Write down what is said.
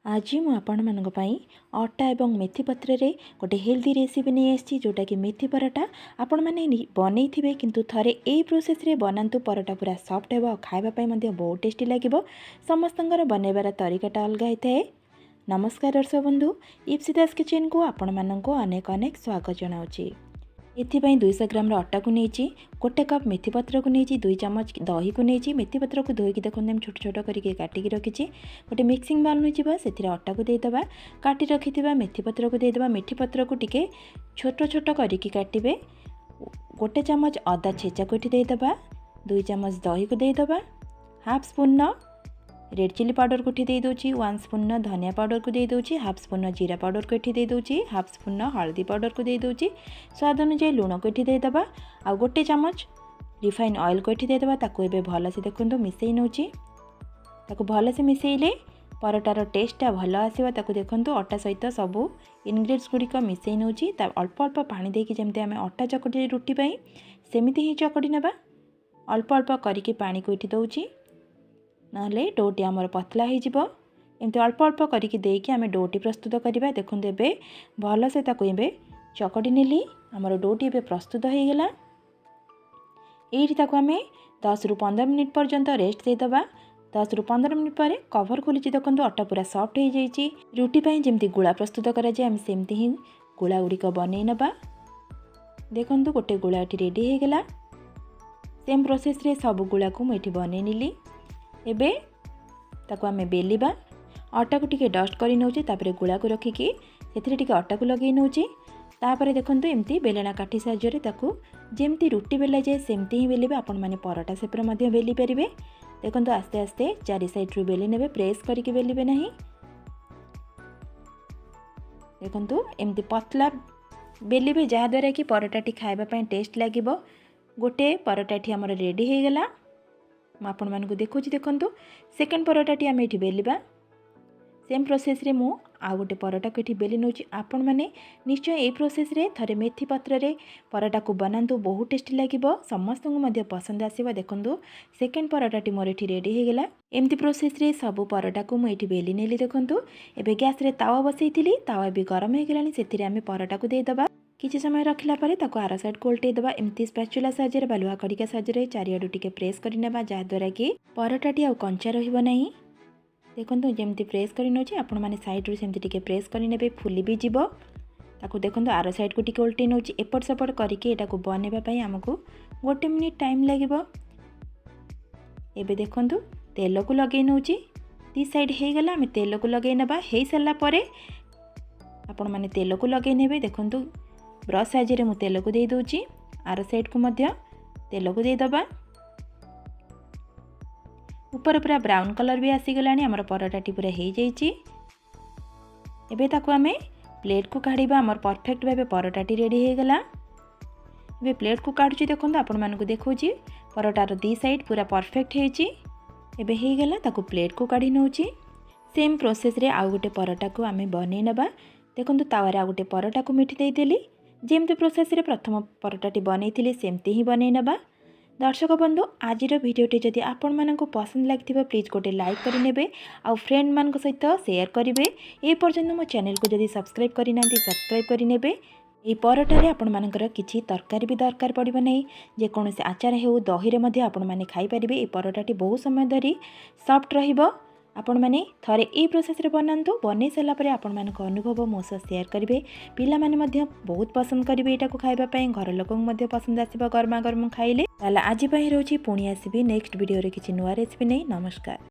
आज मु आपण मानक पई अटा एवं मेथी पत्र रे गोटे हेल्दी रेसिपी नहीं आसी जोटा कि मेथी पराठा आपण माने बनई थिबे किंतु थरे ए प्रोसेस रे बनांतु पराठा पूरा सॉफ्ट हेबो खाइबा पई मध्ये बहुत टेस्टी लागिबो। समस्तंगर बनैबार तरीकाटा अलग होइଥାଏ। नमस्कार दर्शक बंधु, इप्सिता skitchen को आपण मानक अनेक अनेक स्वागत जनाउची। एथिपाई 200 ग्राम अटा को नहीं गोटे कप मेथी पत्र को नहीं 2 चम्मच दही को नहीं मेथी पत्र को धोईकी देखते छोट छोट करके काटिकी रखी गोटे मिक्सिंग बाउल नहीं से अटा को देदेबा काटी रखि मेथी पत्र को देदेबा। मेथी पत्र को टिके छोट छोट करके काटिबे। गोटे चम्मच अदा छेचा को देदेबा, 2 चम्मच दही को देदेबा, half spoon red chilli powder को दे दूची, 1 स्पून धनिया पाउडर को दे दूची, हाफ स्पून जीरा पाउडर को दे दूची, हाफ स्पून हल्दी पाउडर को दे दूची, स्वाद अनुसार लुण को देदेबा। आ गोटे चम्मच रिफाइन ऑयल को देदेबा। ताको एबे भल से देखंतु मिसई नउची। ताको भल से मिसईले पराठार टेस्टटा भल आसीबा। ताको देखंतु अटा सहित सबू इनग्रेडिएंट्स गुड़िक मिसई नउची। ता अल्प अल्प पानी देकी जेमते आमे अटा चकटी रुटी पई सेमिति ही चकटी नेबा। अल्प अल्प करके पानी को इठी दउची नहले डोटी आमर पतला हो एमती अल्प अल्प करके देकी आमे डोटी प्रस्तुत करवा। देखो ए भल से ताको एबे चकटी नेली आमर डोटी एबे प्रस्तुत हो गला। एठी ताको आमे 10 रु 15 मिनिट पर्यंत रेस्ट देदबा। 10 रु 15 मिनिट पर कवर खोली देखो अटा पूरा सॉफ्ट हो जाइए। रुटी पाई जेमती गुला प्रस्तुत करा जाए आमे सेमती ही गुला गुड़िक बनै नबा। देखो गोटे गुला एठी रेडी हो गला। सेम प्रोसेस रे सब गुला को मुझे बनै निली। एबे ताको आमे बेलिबा। अटा को टिके डस्ट करी नउची, तापरे गुला को रखिकी सेथिरे टिके अटा को लगे नउची। तापरे देखंतु एमती बेलना काठी साहाय्य ताको जेमती रुटी बेला जाए सेमती ही बेलिबे। आपण माने पराठा सेपरे मध्ये बेली परिबे। देखंतु आस्ते आस्ते चारि साइड रु बेली नेबे, प्रेस करके बेलिबे नाही। देखंतु एमती पतला बेलिबे जहा द्वारा कि पराठाटी खाइबा पई टेस्ट लागिबो। गोटे पराठाटी हमर रेडी हो गला। आपण मानकु देखुची देखंतु सेकंड पराठाटी आमे एठी बेलिबा। सेम प्रोसेस रे मु आ गोटे पराठा को एठी बेली नउची। आपण माने निश्चय ए प्रोसेस रे थरे मेथी पत्र रे पराठा को बनांतु बहुत टेस्टी लागिबो। समस्त को मध्ये पसंद आसीबा। देखंतु सेकंड पराठाटी मोर एठी रेडी हो गला। एमती प्रोसेस रे सब पराठा को मु एठी बेली नेली। देखंतु एबे गैस रे तावा बसैथिली, तावा भी गरम हो गलानी। सेथिरे आमे पराठा को देदबा। किछि समय रखला परे ताको आरा साइड को उल्टे देबा। एमती स्पैचुला साहाय्य रे बालुआ कड़िका साहाय्य रे चारियाडू टिके प्रेस करि नेबा जा द्वारा कि पराठाटी आ कंचा रहिबो नाही। देखंतु जेमती प्रेस करि नउची आपण माने साइड रो सेमती टिके प्रेस करि नेबे, फुली भी जिवो। ताको देखंतु आरा साइड को टिके उल्टे नउची। एपट सपट करके एटा को बनेबा पई हमकु 1 मिनिट टाइम लागिबो। एबे देखंतु तेल को लगे नउची। दी साइड हे गला आमे तेल को लगे नेबा। हे सल्ला परे आपण माने तेल को लगे नेबे। देखंतु ब्रश साइज रे मु तेल को दे दूची। आर साइड को मध्य तेल को दे दबा। ऊपर पूरा ब्राउन कलर भी आसी गलानी। हमर पराठाटी पूरा हे जाइची। एबे ताको आमे प्लेट को काढिबा। हमर परफेक्ट भाबे पराठाटी रेडी हो गला। एबे प्लेट को काढुची। देखंतु आपण मानकु देखौची पराठार दी साइड पूरा परफेक्ट हेची। एबे हे गला ताको प्लेट को काढी नउची। सेम प्रोसेस रे आ गोटे पराठा को आमे बनै नबा। देखंतु तावारे आ गोटे पराठा को मिठी देई देली। जेमती प्रोसेस रे प्रथम पराठाटी बनैथिले सेमती ही बनै नबा। दर्शक बंधु, आजिर भिडियोटी जदि आपण मानकु पसंद लागिथिबा प्लीज गोटे लाइक करि नेबे आ फ्रेंड मानक सहित शेयर करिवे। ए पर्यंत मो चैनल को जदि सब्सक्राइब करि नांती सब्सक्राइब करि नेबे। ए पराठा रे आपण मानकर किछि तरकारी भी दरकार पड़िबो नै। जे कोनोसी आचार हेउ दही रे मध्ये आपण माने खाइ परिबे। ए पराठाटी बहुत समय धरि सॉफ्ट रहिबो। आपण माने थरे ए प्रोसेस रे बनांतु। बनै सला परे आपण मानक अनुभव मो सह शेयर करिवे। पिला माने मध्ये बहुत पसंद करिवे एटा को खाइबा पई। घर लोकन मध्ये पसंद आसीबा गरमा गरम खाइले। ताला आज पई रहउची पुणी आसीबी नेक्स्ट वीडियो रे किछि नुवा रेसिपी नै। नमस्कार।